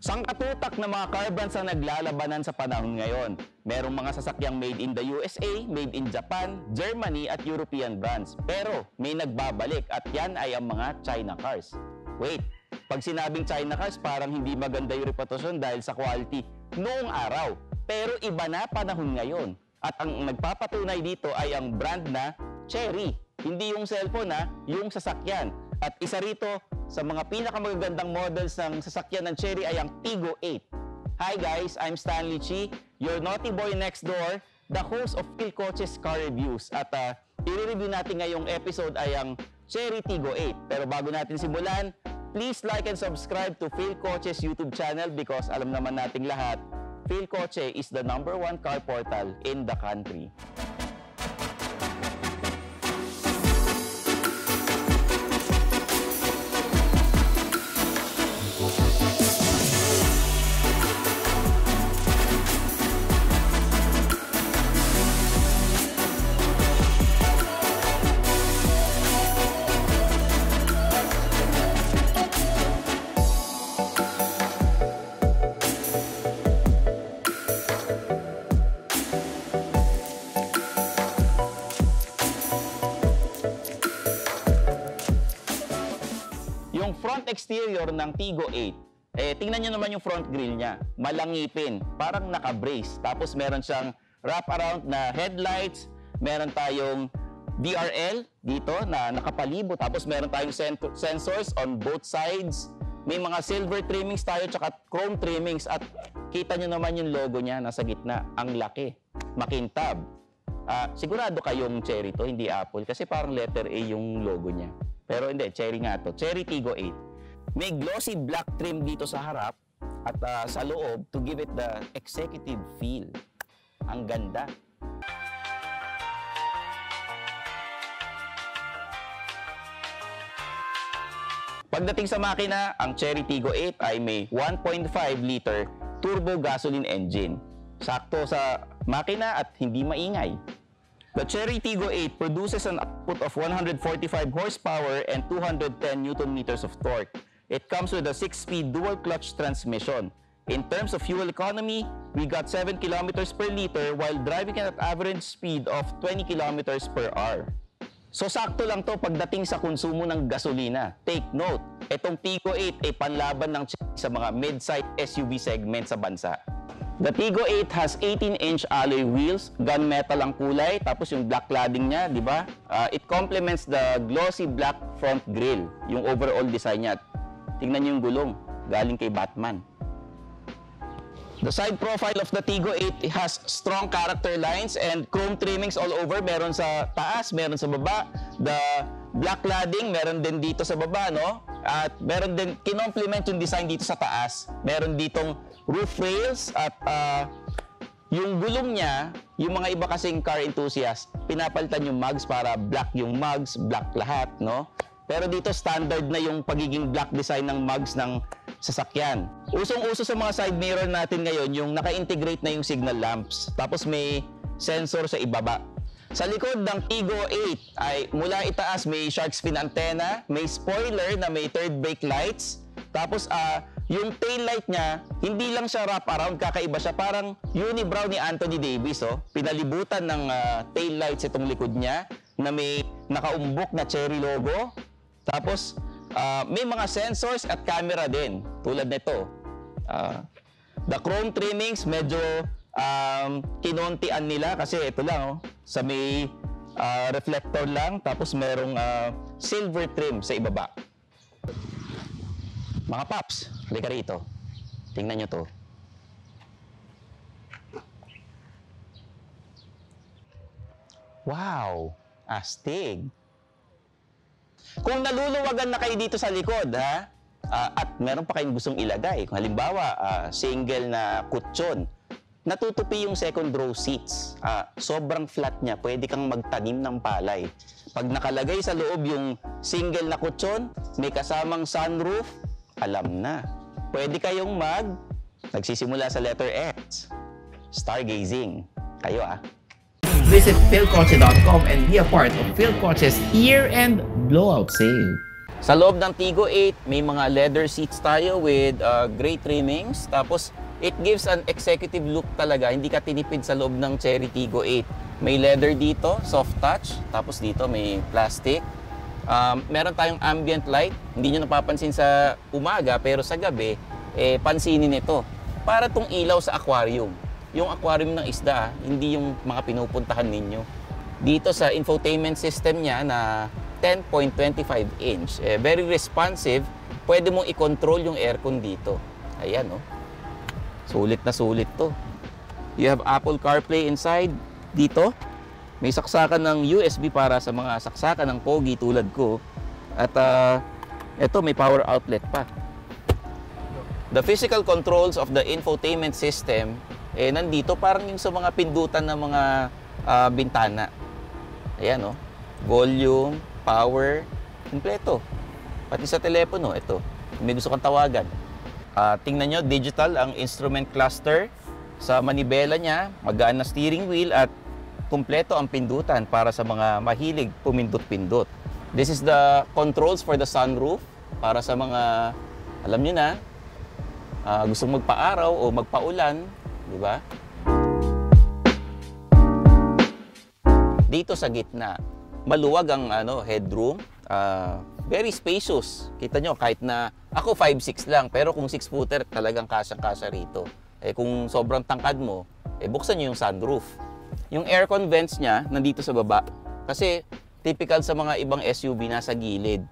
Sangkatutak na mga car brands ang naglalabanan sa panahon ngayon. Merong mga sasakyang made in the USA, made in Japan, Germany at European brands. Pero may nagbabalik at yan ay ang mga China cars. Wait, pag sinabing China cars parang hindi maganda yung reputasyon dahil sa quality noong araw. Pero iba na panahon ngayon. At ang nagpapatunay dito ay ang brand na Chery. Hindi yung cellphone yung sasakyan. At isa rito sa mga pinakamagagandang models ng sasakyan ng Chery ay ang Tigo 8. Hi guys, I'm Stanley Chi, your naughty boy next door, the host of Phil Coches Car Reviews. At i-review natin ngayong episode ay ang Chery Tigo 8. Pero bago natin simulan, please like and subscribe to Phil Coches YouTube channel because alam naman nating lahat, Phil Coche is the #1 car portal in the country. Yung front exterior ng Tigo 8, tingnan nyo naman yung front grille niya. Malangipin, parang naka-brace. Tapos meron siyang wrap-around na headlights. Meron tayong DRL dito na nakapalibot. Tapos meron tayong sensors on both sides. May mga silver trimmings tayo tsaka chrome trimmings. At kita nyo naman yung logo niya nasa gitna. Ang laki, makintab. Sigurado kayong Chery to, hindi Apple. Kasi parang letter A yung logo niya. Pero hindi, Chery nga to. Chery Tigo 8. May glossy black trim dito sa harap at sa loob to give it the executive feel. Ang ganda. Pagdating sa makina, ang Chery Tigo 8 ay may 1.5 liter turbo gasoline engine. Sakto sa makina at hindi maingay. The Chery Tigo 8 produces an output of 145 horsepower and 210 Nm of torque. It comes with a 6-speed dual-clutch transmission. In terms of fuel economy, we got 7 km per liter while driving at average speed of 20 km per hour. So sakto lang to pagdating sa konsumo ng gasolina. Take note, itong Tigo 8 ay panlaban ng Chery sa mga mid-size SUV segment sa bansa. The Tigo 8 has 18-inch alloy wheels, gunmetal ang kulay, tapos yung black cladding niya, di ba? It complements the glossy black front grille, yung overall design niya. Tingnan niyo yung gulong, galing kay Batman. The side profile of the Tigo 8 has strong character lines and chrome trimmings all over. Meron sa taas, meron sa baba. The black cladding, meron din dito sa baba, no? At meron din, kinomplement yung design dito sa taas. Meron ditong roof rails at yung gulong niya, yung mga iba kasing car enthusiast, pinapalitan yung mugs para black yung mugs, black lahat, no? Pero dito standard na yung pagiging black design ng mugs ng sasakyan. Usong-uso sa mga side mirror natin ngayon yung naka-integrate na yung signal lamps. Tapos may sensor sa ibaba. Sa likod ng Tigo 8 ay mula itaas may shark fin antenna, may spoiler na may third brake lights. Tapos yung tail light niya, hindi lang siya wrap around, kakaiba siya. Parang unibrow ni Anthony Davis, pinalibutan ng tail lights itong likod niya na may nakaumbok na Chery logo. Tapos may mga sensors at camera din tulad nito. The chrome trimmings medyo kinontian nila kasi ito lang sa may reflector lang, tapos merong silver trim sa ibaba. Mga paps, halika rito. Tingnan nyo to. Wow! Astig! Kung naluluwagan na kayo dito sa likod, at meron pa kayong gustong ilagay, kung halimbawa, single na kutsyon, natutupi yung second row seats. Sobrang flat niya, pwede kang magtanim ng palay. Pag nakalagay sa loob yung single na kutsyon, may kasamang sunroof, alam na. Pwede kayong nagsisimula sa letter X. Stargazing. Kayo Visit philcoche.com and be a part of Phil Coche's year-end blowout sale. Sa loob ng Tigo 8, may mga leather seats tayo with gray trimmings. Tapos, it gives an executive look talaga. Hindi ka tinipid sa loob ng Cherry Tigo 8. May leather dito, soft touch. Tapos dito may plastic. Meron tayong ambient light. Hindi nyo napapansin sa umaga, pero sa gabi, pansinin ito. Para tong ilaw sa aquarium. Yung aquarium ng isda, hindi yung mga pinupuntahan ninyo. Dito sa infotainment system niya na 10.25 inch. Very responsive. Pwede mong i-control yung aircon dito. Ayan, oh. Sulit na sulit to. You have Apple CarPlay inside. Dito, may saksakan ng USB para sa mga saksakan ng pogi tulad ko. At ito, may power outlet pa. The physical controls of the infotainment system, nandito parang yung sa mga pindutan ng mga bintana. Ayan, oh. Volume, power, kumpleto. Pati sa telepono, ito. Kung may gusto kang tawagan. Tingnan nyo, digital ang instrument cluster. Sa manibela niya, magaan na steering wheel at kumpleto ang pindutan para sa mga mahilig pumindot-pindot. This is the controls for the sunroof para sa mga, alam nyo na, gustong magpa-araw o magpa-ulan, di ba? Dito sa gitna, maluwag ang headroom, very spacious. Kita nyo, kahit na ako 5'6" lang, pero kung 6-footer talagang kasyang-kasya rito. Kung sobrang tangkad mo, buksan nyo yung sunroof. Yung aircon vents niya, nandito sa baba. Kasi typical sa mga ibang SUV, nasa gilid.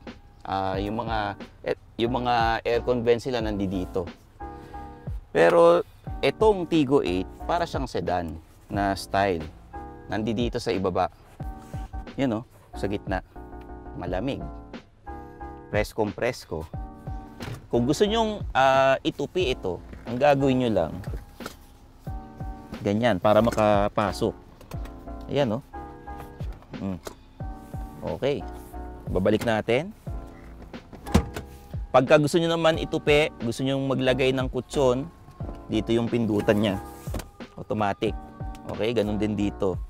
Yung mga aircon vents sila nandito. Pero itong Tigo 8, para siyang sedan na style. Nandito sa ibaba. Yan, oh, sa gitna. Malamig. Preskong-presko. Kung gusto nyong itupi ito, ang gagawin nyo lang, ganyan, para makapasok. Ayan, oh. Okay. Babalik natin. Pagka gusto nyo naman itupi, gusto nyo maglagay ng kutsyon, dito yung pindutan niya. Automatic. Okay, ganun din dito.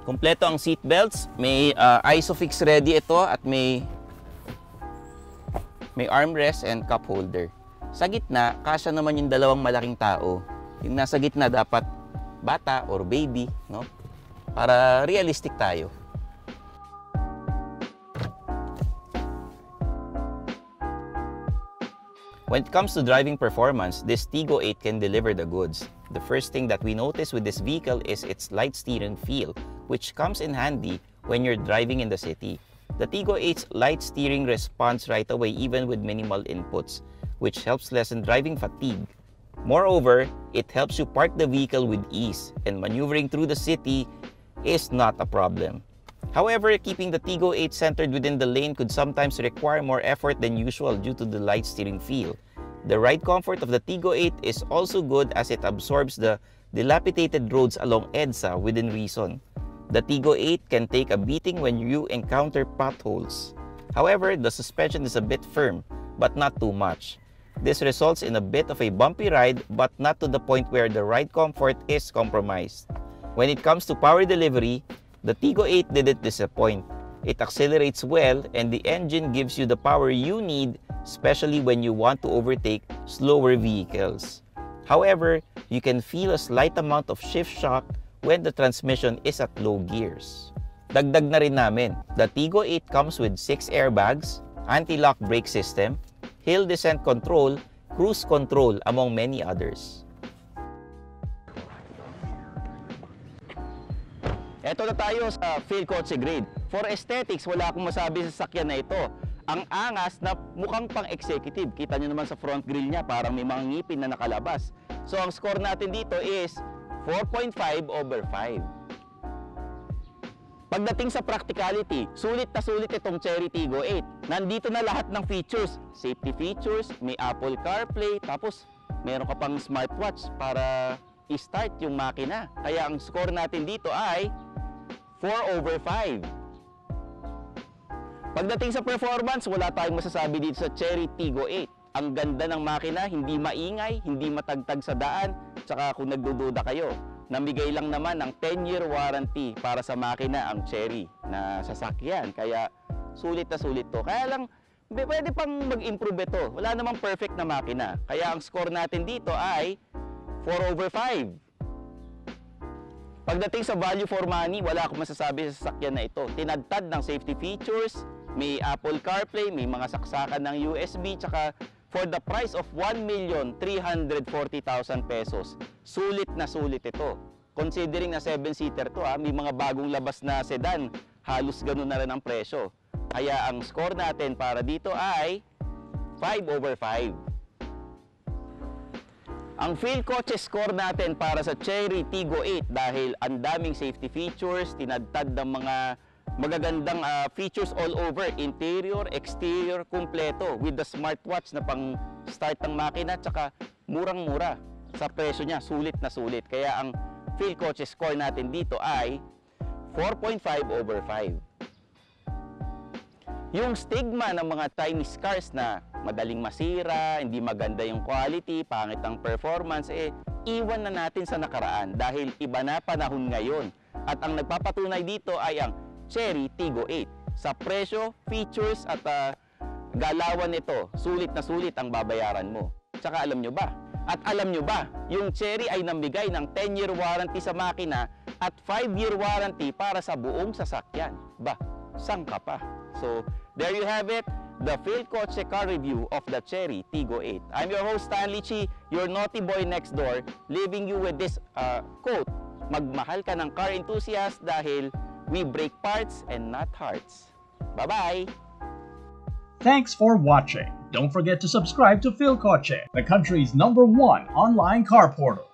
Kompleto ang seat belts, may Isofix ready ito at may armrest and cup holder. Sa gitna, kasya naman yung dalawang malaking tao. Yung nasa gitna dapat bata or baby, no? Para realistic tayo. When it comes to driving performance, this Tigo 8 can deliver the goods. The first thing that we notice with this vehicle is its light steering feel, which comes in handy when you're driving in the city. The Tigo 8's light steering responds right away even with minimal inputs, which helps lessen driving fatigue. Moreover, it helps you park the vehicle with ease, and maneuvering through the city is not a problem. However, keeping the Tigo 8 centered within the lane could sometimes require more effort than usual due to the light steering feel. The ride comfort of the Tigo 8 is also good as it absorbs the dilapidated roads along EDSA within reason. The Tigo 8 can take a beating when you encounter potholes. However, the suspension is a bit firm, but not too much. This results in a bit of a bumpy ride, but not to the point where the ride comfort is compromised. When it comes to power delivery, the Tigo 8 didn't disappoint. It accelerates well, and the engine gives you the power you need, especially when you want to overtake slower vehicles. However, you can feel a slight amount of shift shock when the transmission is at low gears. Dagdag na rin namin, the Tigo 8 comes with 6 airbags, anti-lock brake system, hill descent control, cruise control, among many others. Eto na tayo sa Phil Kotse Grid. For aesthetics, wala akong masabi sa sakyan na ito. Ang angas na mukhang pang-executive. Kita nyo naman sa front grille niya, parang may mga ngipin na nakalabas. So ang score natin dito is 4.5/5. Pagdating sa practicality, sulit na sulit itong Cherry Tigo 8. Nandito na lahat ng features. Safety features, may Apple CarPlay, tapos meron ka pang smartwatch para i-start yung makina. Kaya ang score natin dito ay 4/5. Pagdating sa performance, wala tayong masasabi dito sa Cherry Tigo 8. Ang ganda ng makina, hindi maingay, hindi matagtag sa daan, tsaka kung nagdududa kayo, namigay lang naman ng 10-year warranty para sa makina ang Chery na sasakyan. Kaya sulit na sulit to. Kaya lang, pwede pang mag-improve ito. Wala namang perfect na makina. Kaya ang score natin dito ay 4/5. Pagdating sa value for money, wala akong masasabi sa sasakyan na ito. Tinadtad ng safety features, may Apple CarPlay, may mga saksakan ng USB, tsaka for the price of 1,340,000 pesos, sulit na sulit ito. Considering na 7-seater to, may mga bagong labas na sedan, halos ganun na rin ang presyo. Kaya ang score natin para dito ay 5/5. Ang Feel Kotse score natin para sa Chery Tiggo 8 dahil ang daming safety features, tinadtad ng mga magagandang features all over, interior, exterior, kumpleto with the smartwatch na pang start ng makina, tsaka murang-mura sa presyo niya, sulit na sulit. Kaya ang Feel Kotse score natin dito ay 4.5/5. Yung stigma ng mga Chinese cars na madaling masira, hindi maganda yung quality, pangit ang performance, iwan na natin sa nakaraan dahil iba na panahon ngayon. At ang nagpapatunay dito ay ang Chery Tiggo 8. Sa presyo, features at galawan nito, sulit na sulit ang babayaran mo. Tsaka alam nyo ba? At alam nyo ba, yung Chery ay namigay ng 10-year warranty sa makina at 5-year warranty para sa buong sasakyan. Ba, sang ka pa? So, there you have it, the Feel Kotse car review of the Chery Tiggo 8. I'm your host, Stanley Chi, your naughty boy next door, leaving you with this quote, magmahal ka ng car enthusiast dahil we break parts and not hearts. Bye-bye! Thanks for watching. Don't forget to subscribe to Feel Kotse, the country's #1 online car portal.